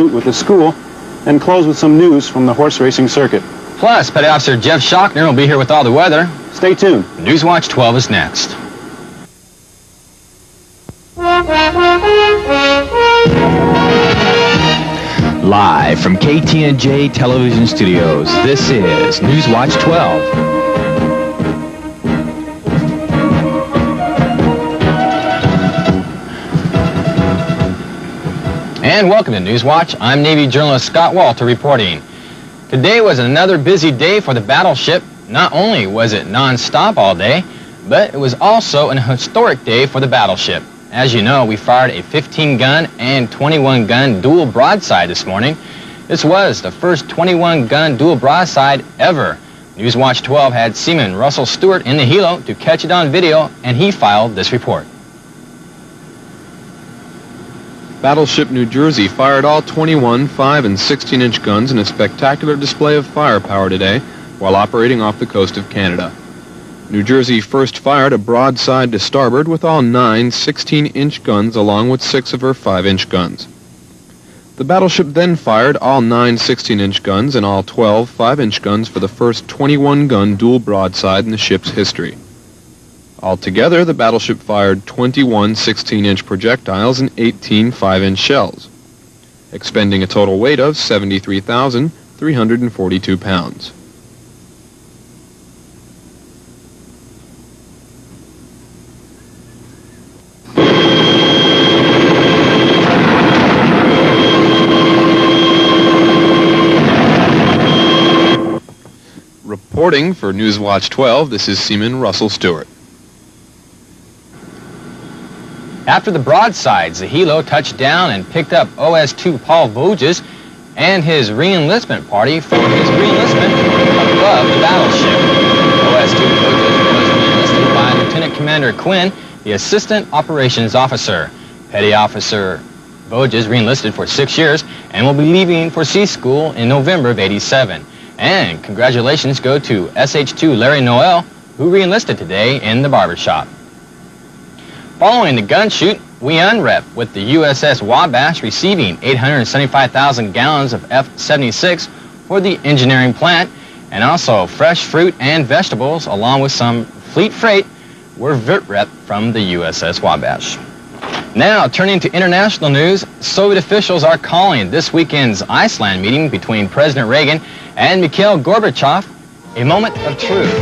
with the school and close with some news from the horse racing circuit. Plus, Petty Officer Jeff Shockner will be here with all the weather. Stay tuned. NEWSWATCH 12 is next. Live from KTNJ Television Studios, this is NEWSWATCH 12. And welcome to NEWSWATCH. I'm Navy journalist Scott Walter reporting. Today was another busy day for the Battleship. Not only was it non-stop all day, but it was also an historic day for the Battleship. As you know, we fired a 15-gun and 21-gun dual broadside this morning. This was the first 21-gun dual broadside ever. NEWSWATCH 12 had Seaman Russell Stewart in the helo to catch it on video, and he filed this report. Battleship New Jersey fired all 21 5- and 16-inch guns in a spectacular display of firepower today while operating off the coast of Canada. New Jersey first fired a broadside to starboard with all 9 16-inch guns along with 6 of her 5-inch guns. The battleship then fired all 9 16-inch guns and all 12 5-inch guns for the first 21-gun dual broadside in the ship's history. Altogether, the battleship fired 21 16-inch projectiles and 18 5-inch shells, expending a total weight of 73,342 pounds. Reporting for NEWSWATCH 12, this is Seaman Russell Stewart. After the broadsides, the helo touched down and picked up OS-2 Paul Voges and his re-enlistment party for his re-enlistment above the battleship. OS-2 Voges was re-enlisted by Lieutenant Commander Quinn, the Assistant Operations Officer. Petty Officer Voges re-enlisted for 6 years and will be leaving for sea school in November of '87. And congratulations go to SH-2 Larry Noel, who re-enlisted today in the barbershop. Following the gun shoot, we unrep with the USS Wabash receiving 875,000 gallons of F-76 for the engineering plant, and also fresh fruit and vegetables along with some fleet freight were VIRT from the USS Wabash. Now, turning to international news, Soviet officials are calling this weekend's Iceland meeting between President Reagan and Mikhail Gorbachev a moment of truth.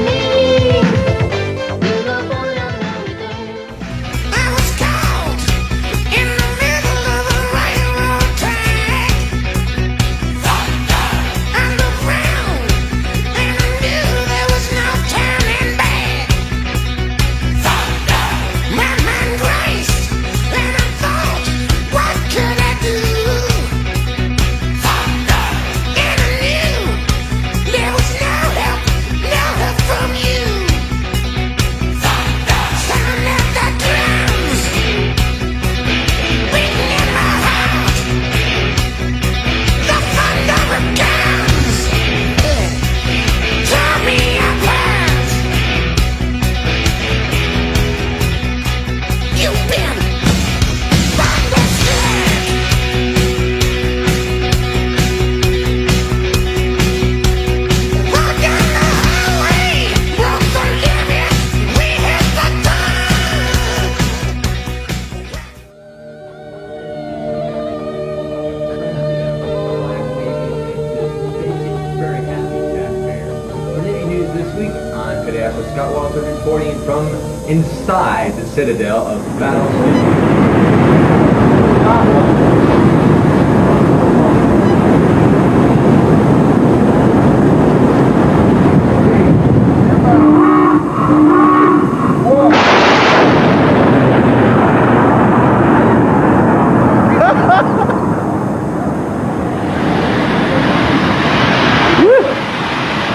Scott Walter reporting from inside the citadel of Battleship.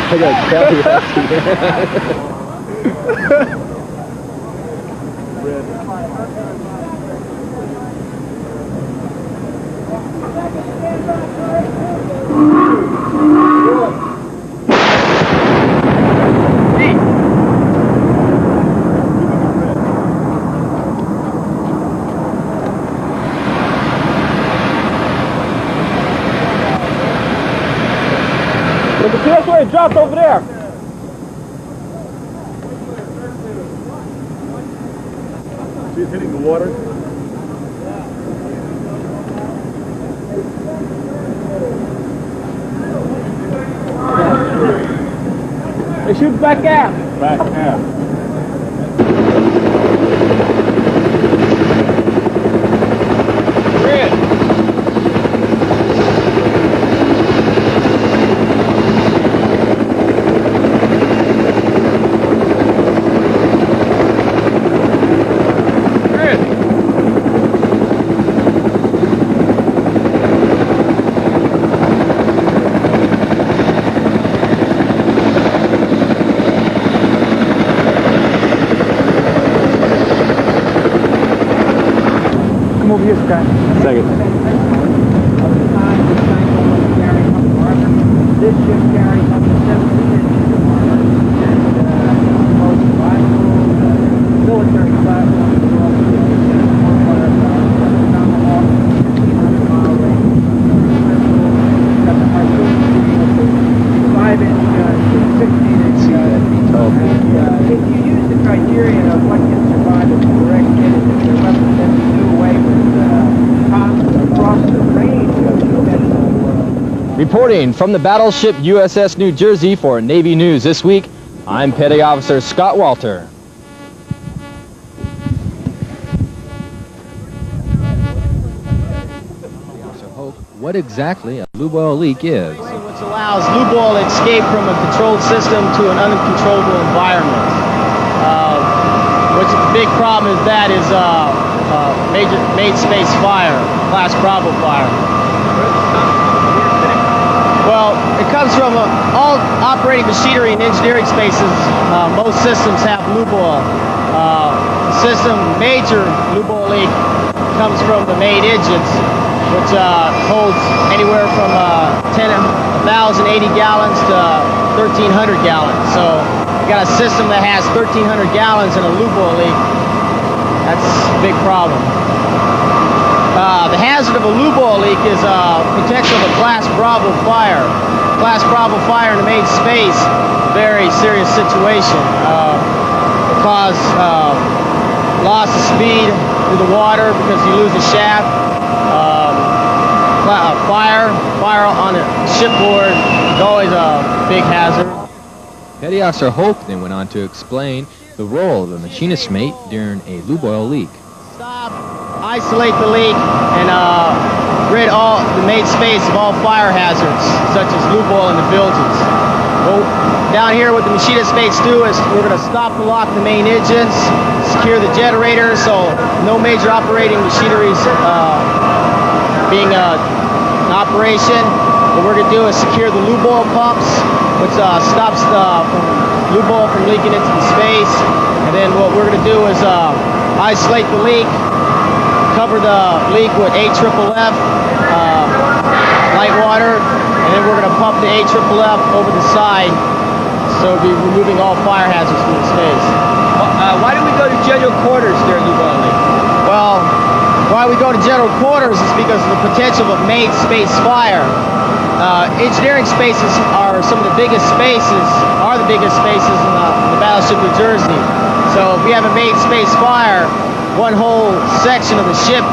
I got Kelly up That's where it dropped over there. She's hitting the water. They shoot back out. Back half. Come over here, Scott. Second. This ship carries up to 17 inches of armor, and most vital military platform in the world is one firepower, Tomahawk, 1,500-mile range, got the harpoon, 5-inch gun, 16-inch gun. If you use the criterion of what can survive a direct hit, they're represented to do away with tops across the range of conventional world. Reporting from the battleship USS New Jersey for Navy News this week, I'm Petty Officer Scott Walter. What exactly a lube oil leak is? Which allows lube oil to escape from a controlled system to an uncontrollable environment. Which the big problem is that is major main space fire, class Bravo fire. Well, it comes from all operating machinery and engineering spaces. Most systems have lube oil. Major lube oil leak comes from the main engines, which holds anywhere from 1,080 gallons to 1,300 gallons. So you got a system that has 1,300 gallons and a lube oil leak. That's a big problem. The hazard of a lube oil leak is potential of a class Bravo fire. Class Bravo fire in the main space, very serious situation. It cause loss of speed through the water because you lose a shaft. Fire on a shipboard is always a big hazard. Petty Officer Hope then went on to explain the role of a machinist's mate during a lube oil leak. Stop, isolate the leak, and rid all the main space of all fire hazards, such as lube oil and the bilges. Well, down here what the machinist's mates do is we're going to stop and lock the main engines, secure the generators, so no major operating machinery is being in operation. What we're going to do is secure the lube oil pumps, which stops lube oil from leaking into the space. And then what we're going to do is isolate the leak, cover the leak with AFFF, light water, and then we're going to pump the AFFF over the side, so we'll be removing all fire hazards from the space. Why do we go to general quarters during lube oil leak? Well, why we go to general quarters is because of the potential of main space fire. Engineering spaces are some of the biggest spaces, in the Battleship New Jersey. So if we have a main space fire, one whole section of the ship